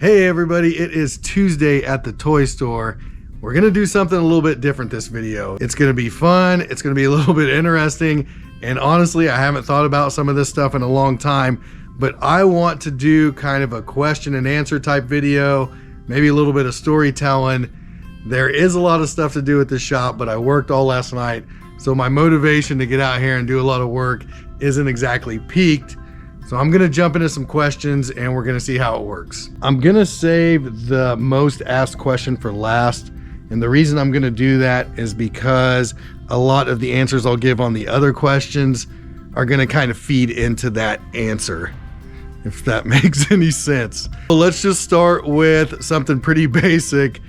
Hey everybody, it is Tuesday at the toy store. We're gonna do something a little bit different this video. It's gonna be fun, it's gonna be a little bit interesting, and honestly, I haven't thought about some of this stuff in a long time, but I want to do kind of a question and answer type video, maybe a little bit of storytelling. There is a lot of stuff to do at the shop, but I worked all last night, so my motivation to get out here and do a lot of work isn't exactly peaked. So I'm gonna jump into some questions and we're gonna see how it works. I'm gonna save the most asked question for last. And the reason I'm gonna do that is because a lot of the answers I'll give on the other questions are gonna kind of feed into that answer, if that makes any sense. So let's just start with something pretty basic.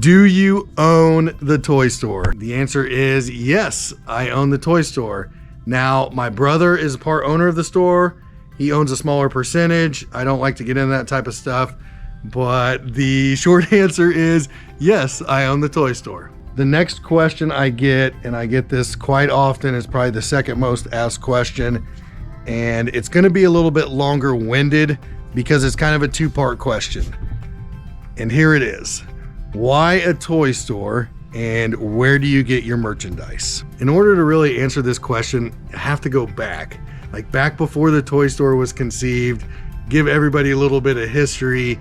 Do you own the toy store? The answer is yes, I own the toy store. Now, my brother is part owner of the store. He owns a smaller percentage. I don't like to get into that type of stuff, but the short answer is yes, I own the toy store. The next question I get, and I get this quite often, is probably the second most asked question, and it's gonna be a little bit longer winded because it's kind of a two-part question. And here it is. Why a toy store and where do you get your merchandise? In order to really answer this question, I have to go back. Like back before the toy store was conceived, give everybody a little bit of history,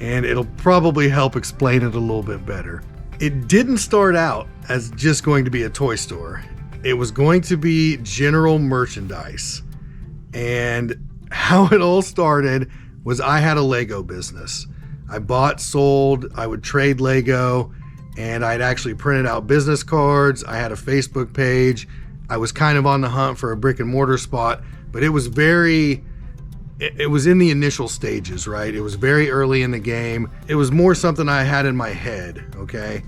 and it'll probably help explain it a little bit better. It didn't start out as just going to be a toy store. It was going to be general merchandise. And how it all started was I had a Lego business. I bought, sold, I would trade Lego, and I'd actually printed out business cards. I had a Facebook page. I was kind of on the hunt for a brick and mortar spot, but it was in the initial stages, right? It was very early in the game. It was more something I had in my head, okay?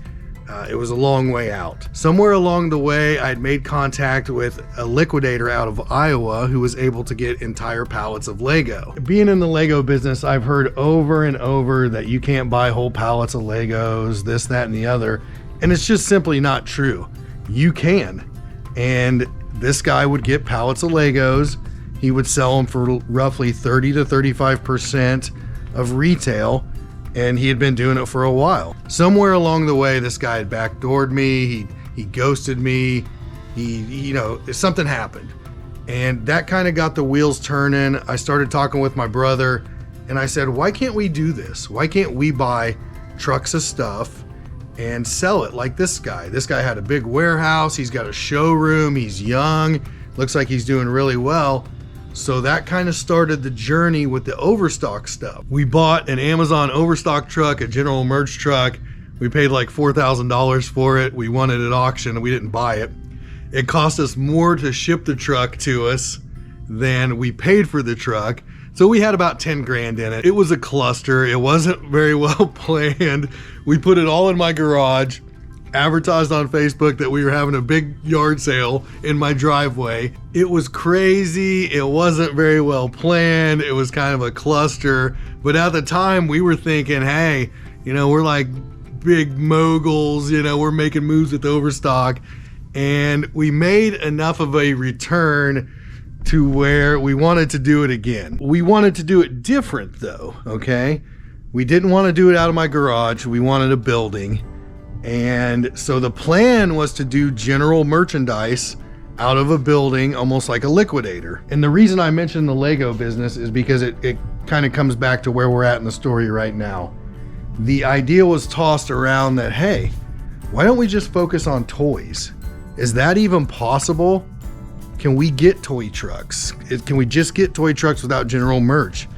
It was a long way out. Somewhere along the way, I'd made contact with a liquidator out of Iowa who was able to get entire pallets of Lego. Being in the Lego business, I've heard over and over that you can't buy whole pallets of Legos, this, that, and the other. And it's just simply not true. You can. And this guy would get pallets of Legos. He would sell them for roughly 30 to 35% of retail. And he had been doing it for a while. Somewhere along the way, this guy had backdoored me. He ghosted me. Something happened. And that kind of got the wheels turning. I started talking with my brother and I said, why can't we do this? Why can't we buy trucks of stuff and sell it like this guy? This guy had a big warehouse. He's got a showroom. He's young. Looks like he's doing really well. So that kind of started the journey with the overstock stuff. We bought an Amazon overstock truck, a general merch truck. We paid like $4,000 for it. We won it at auction and we didn't buy it. It cost us more to ship the truck to us than we paid for the truck. So we had about 10 grand in it. It was a cluster. It wasn't very well planned. We put it all in my garage, advertised on Facebook that we were having a big yard sale in my driveway. It was crazy. It wasn't very well planned. It was kind of a cluster. But at the time we were thinking, hey, we're like big moguls, we're making moves with overstock. And we made enough of a return to where we wanted to do it again. We wanted to do it different though, okay? We didn't want to do it out of my garage. We wanted a building. And so the plan was to do general merchandise out of a building, almost like a liquidator. And the reason I mentioned the Lego business is because it kind of comes back to where we're at in the story right now. The idea was tossed around that, hey, why don't we just focus on toys? Is that even possible? Can we get toy trucks? Can we just get toy trucks without general merch?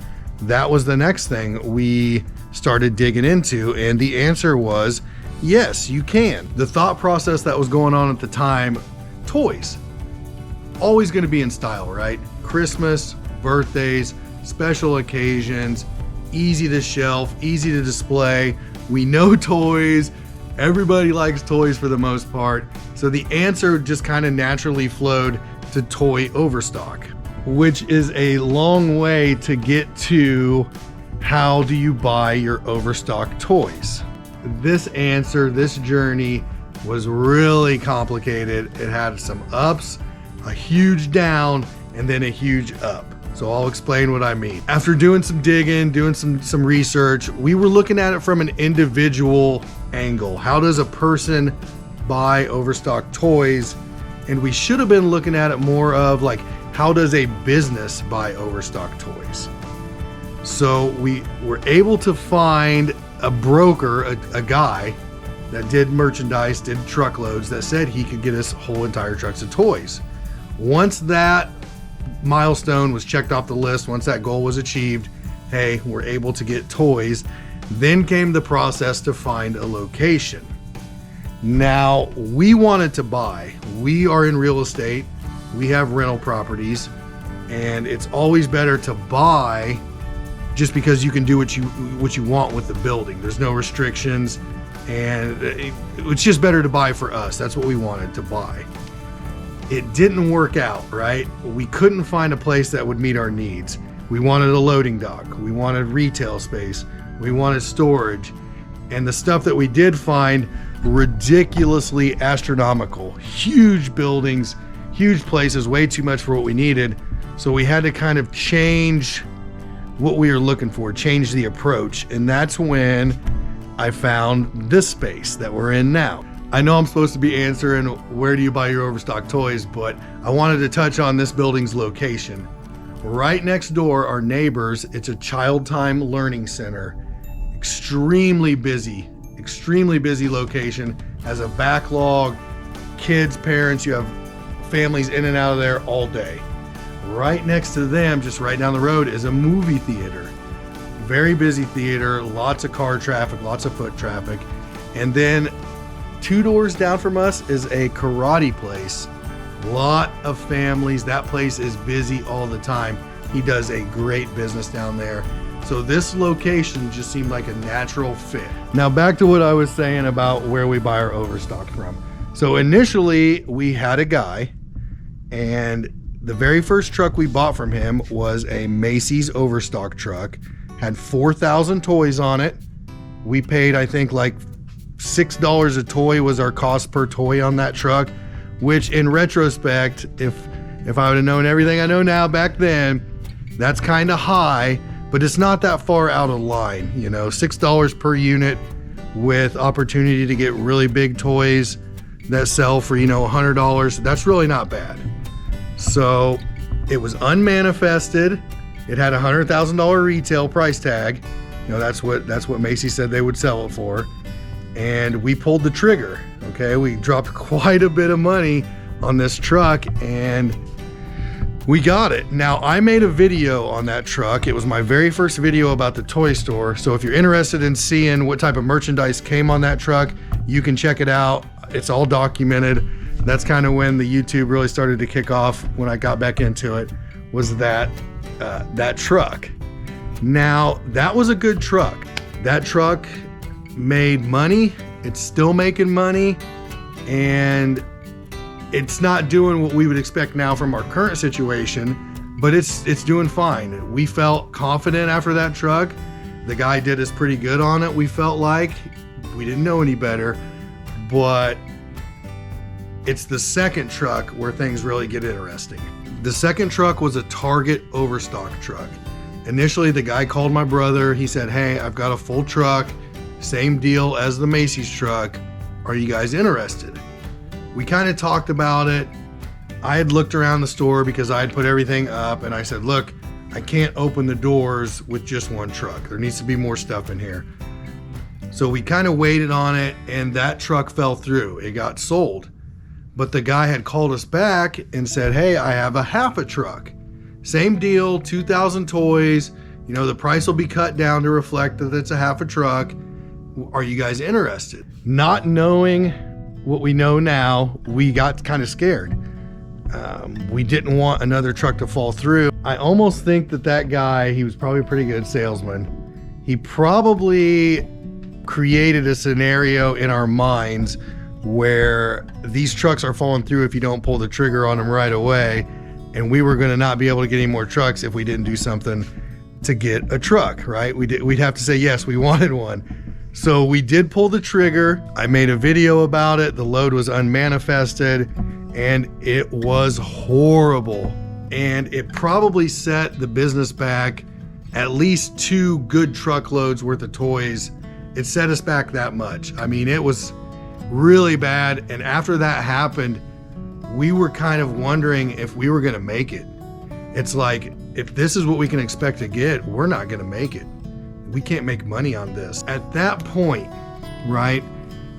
That was the next thing we started digging into, and the answer was, yes, you can. The thought process that was going on at the time, toys, always going to be in style, right? Christmas, birthdays, special occasions, easy to shelf, easy to display. We know toys. Everybody likes toys for the most part. So the answer just kind of naturally flowed to toy overstock, which is a long way to get to how do you buy your overstock toys. This journey was really complicated. It had some ups, a huge down, and then a huge up. So I'll explain what I mean. After doing some digging, doing some research, we were looking at it from an individual angle. How does a person buy overstocked toys? And we should have been looking at it more of like, how does a business buy overstocked toys? So we were able to find a broker, a guy that did merchandise, did truckloads, that said he could get us whole entire trucks of toys. Once that milestone was checked off the list, once that goal was achieved, hey, we're able to get toys, then came the process to find a location. Now, we wanted to buy. We are in real estate. We have rental properties, and it's always better to buy just because you can do what you want with the building. There's no restrictions, and it's just better to buy for us. That's what we wanted to buy. It didn't work out, right? We couldn't find a place that would meet our needs. We wanted a loading dock. We wanted retail space. We wanted storage. And the stuff that we did find, ridiculously astronomical. Huge buildings, huge places, way too much for what we needed. So we had to kind of change what we were looking for, change the approach. And that's when I found this space that we're in now. I know I'm supposed to be answering where do you buy your overstocked toys, but I wanted to touch on this building's location. Right next door are neighbors. It's a child time learning center. Extremely busy location. Has a backlog, kids, parents, you have families in and out of there all day. Right next to them, just right down the road, is a movie theater. Very busy theater, lots of car traffic, lots of foot traffic. And then 2 doors down from us is a karate place. Lot of families. That place is busy all the time. He does a great business down there. So this location just seemed like a natural fit. Now back to what I was saying about where we buy our overstock from. So initially we had a guy, and the very first truck we bought from him was a Macy's overstock truck. Had 4,000 toys on it. We paid, I think, like $6 a toy was our cost per toy on that truck, which in retrospect, if I would have known everything I know now back then, that's kind of high, but it's not that far out of line. You know, $6 per unit with opportunity to get really big toys that sell for, you know, $100. That's really not bad. So it was unmanifested. It had a $100,000 retail price tag. You know, that's what Macy said they would sell it for. And we pulled the trigger. Okay, we dropped quite a bit of money on this truck, and we got it. Now, I made a video on that truck. It was my very first video about the toy store. So if you're interested in seeing what type of merchandise came on that truck, you can check it out. It's all documented. That's kind of when the YouTube really started to kick off when I got back into it, was that truck. Now, that was a good truck. That truck made money. It's still making money, and it's not doing what we would expect now from our current situation, but it's doing fine. We felt confident after that truck. The guy did us pretty good on it. We felt like we didn't know any better, but it's the second truck where things really get interesting. The second truck was a Target overstock truck. Initially, the guy called my brother. He said, "Hey, I've got a full truck, same deal as the Macy's truck. Are you guys interested?" We kind of talked about it. I had looked around the store because I had put everything up, and I said, "Look, I can't open the doors with just one truck. There needs to be more stuff in here." So we kind of waited on it, and that truck fell through. It got sold. But the guy had called us back and said, "Hey, I have a half a truck. Same deal, 2,000 toys. You know, the price will be cut down to reflect that it's a half a truck. Are you guys interested?" Not knowing what we know now, we got kind of scared. We didn't want another truck to fall through. I almost think that guy, he was probably a pretty good salesman. He probably created a scenario in our minds where these trucks are falling through if you don't pull the trigger on them right away, and we were going to not be able to get any more trucks if we didn't do something to get a truck, right? We'd have to say yes, we wanted one. So we did pull the trigger. I made a video about it. The load was unmanifested, and it was horrible. and it probably set the business back at least 2 good truckloads worth of toys. It set us back that much. I mean, it was really bad. And after that happened, we were kind of wondering if we were going to make it. It's like, if this is what we can expect to get, we're not going to make it. We can't make money on this. At that point, right,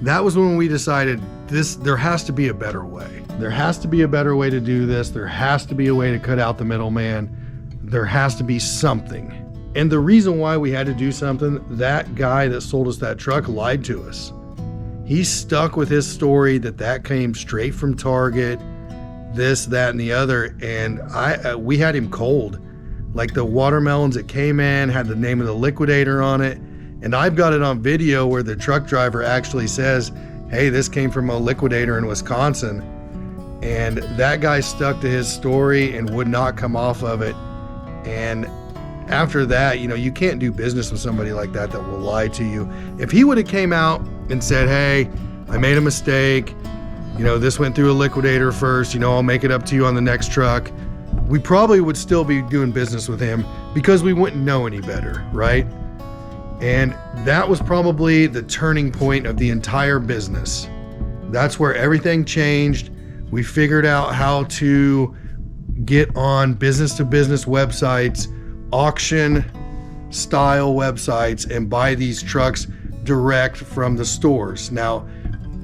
that was when we decided there has to be a better way. There has to be a better way to do this. There has to be a way to cut out the middleman. There has to be something. And the reason why we had to do something, that guy that sold us that truck lied to us. He stuck with his story that came straight from Target, this, that, and the other. And we had him cold. Like the watermelons that came in had the name of the liquidator on it. And I've got it on video where the truck driver actually says, hey, this came from a liquidator in Wisconsin. And that guy stuck to his story and would not come off of it. And after that, you can't do business with somebody like that will lie to you. If he would have came out and said, hey, I made a mistake, this went through a liquidator first, I'll make it up to you on the next truck, we probably would still be doing business with him because we wouldn't know any better, right? And that was probably the turning point of the entire business. That's where everything changed. We figured out how to get on business-to-business websites, auction style websites, and buy these trucks direct from the stores. Now,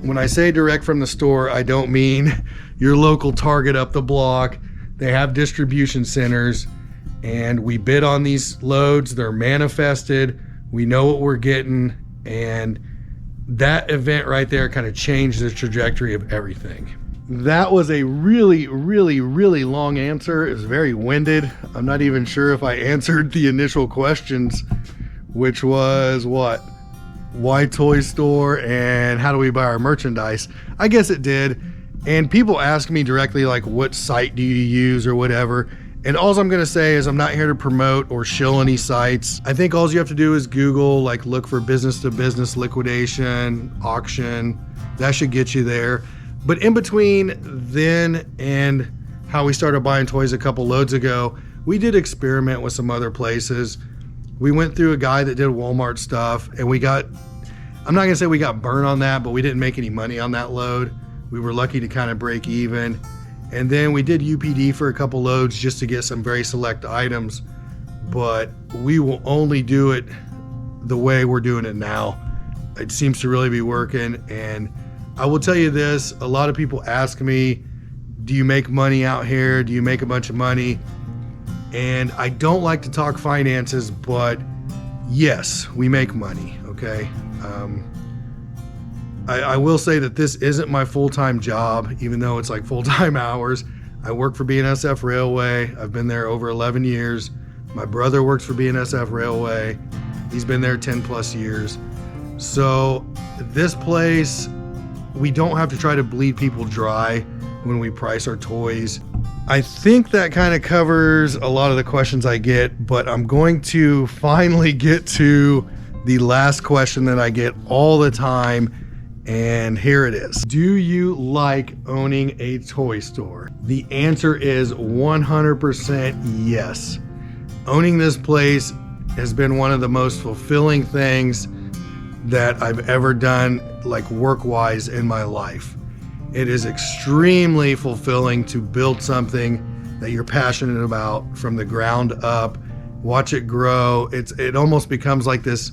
when I say direct from the store, I don't mean your local Target up the block. They have distribution centers, and we bid on these loads. They're manifested. We know what we're getting, and that event right there kind of changed the trajectory of everything. That was a really, really, really long answer. It was very winded. I'm not even sure if I answered the initial questions, which was what? Why toy store and how do we buy our merchandise? I guess it did. And people ask me directly, like, what site do you use or whatever? And all I'm going to say is I'm not here to promote or shill any sites. I think all you have to do is Google, like, look for business to business liquidation, auction. That should get you there. But in between then and how we started buying toys a couple loads ago, we did experiment with some other places. We went through a guy that did Walmart stuff, and I'm not going to say we got burned on that, but we didn't make any money on that load. We were lucky to kind of break even. And then we did UPD for a couple loads just to get some very select items, but we will only do it the way we're doing it now. It seems to really be working. And I will tell you this, a lot of people ask me, do you make money out here? Do you make a bunch of money? And I don't like to talk finances, but yes, we make money, okay? I will say that this isn't my full-time job, even though it's like full-time hours. I work for BNSF Railway. I've been there over 11 years. My brother works for BNSF Railway. He's been there 10 plus years. So this place, we don't have to try to bleed people dry when we price our toys. I think that kind of covers a lot of the questions I get, but I'm going to finally get to the last question that I get all the time. And here it is. Do you like owning a toy store? The answer is 100% yes. Owning this place has been one of the most fulfilling things that I've ever done, like work-wise, in my life. It is extremely fulfilling to build something that you're passionate about from the ground up, watch it grow. It almost becomes like this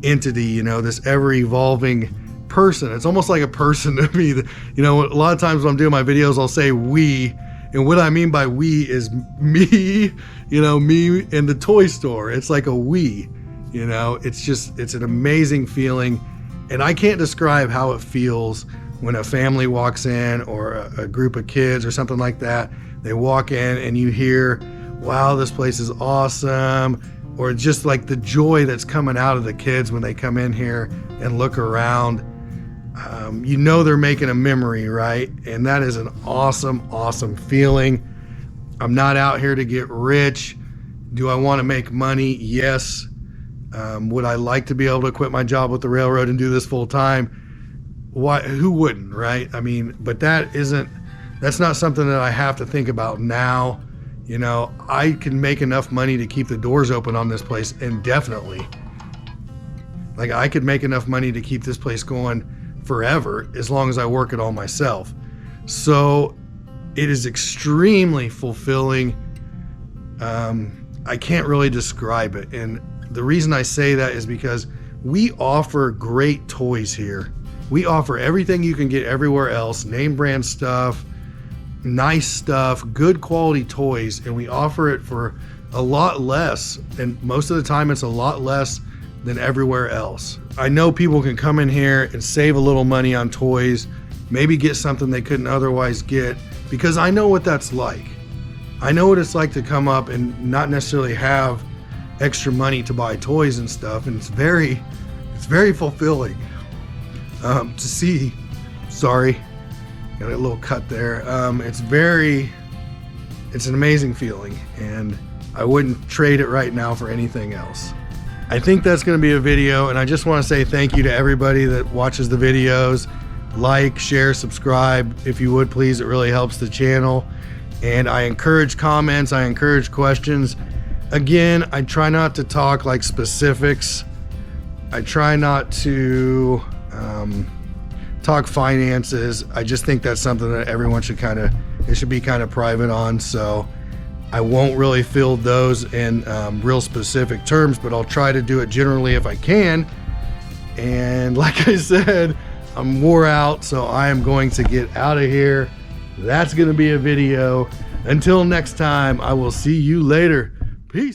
entity, this ever-evolving person. It's almost like a person to me. A lot of times when I'm doing my videos, I'll say we, and what I mean by we is me, me and the toy store. It's like a we, it's an amazing feeling, and I can't describe how it feels when a family walks in or a group of kids or something like that. They walk in and you hear, wow, this place is awesome, or just like the joy that's coming out of the kids when they come in here and look around. They're making a memory, right? And that is an awesome, awesome feeling. I'm not out here to get rich. Do I want to make money? Yes. Would I like to be able to quit my job with the railroad and do this full time? Why? Who wouldn't, right? But that's not something that I have to think about now. You know, I can make enough money to keep the doors open on this place indefinitely. Like, I could make enough money to keep this place going forever as long as I work it all myself. So it is extremely fulfilling. I can't really describe it. And the reason I say that is because we offer great toys here. We offer everything you can get everywhere else, name brand stuff, nice stuff, good quality toys, and we offer it for a lot less. And most of the time it's a lot less than everywhere else. I know people can come in here and save a little money on toys, maybe get something they couldn't otherwise get, because I know what that's like. I know what it's like to come up and not necessarily have extra money to buy toys and stuff, and it's very fulfilling to see. Sorry, got a little cut there. It's an amazing feeling, and I wouldn't trade it right now for anything else. I think that's going to be a video, and I just want to say thank you to everybody that watches the videos. Like, share, subscribe, if you would please. It really helps the channel. And I encourage comments, I encourage questions. Again, I try not to talk like specifics. I try not to talk finances. I just think that's something that everyone should it should be kind of private on. So I won't really field those in real specific terms, but I'll try to do it generally if I can. And like I said, I'm wore out, so I am going to get out of here. That's going to be a video. Until next time, I will see you later. Peace.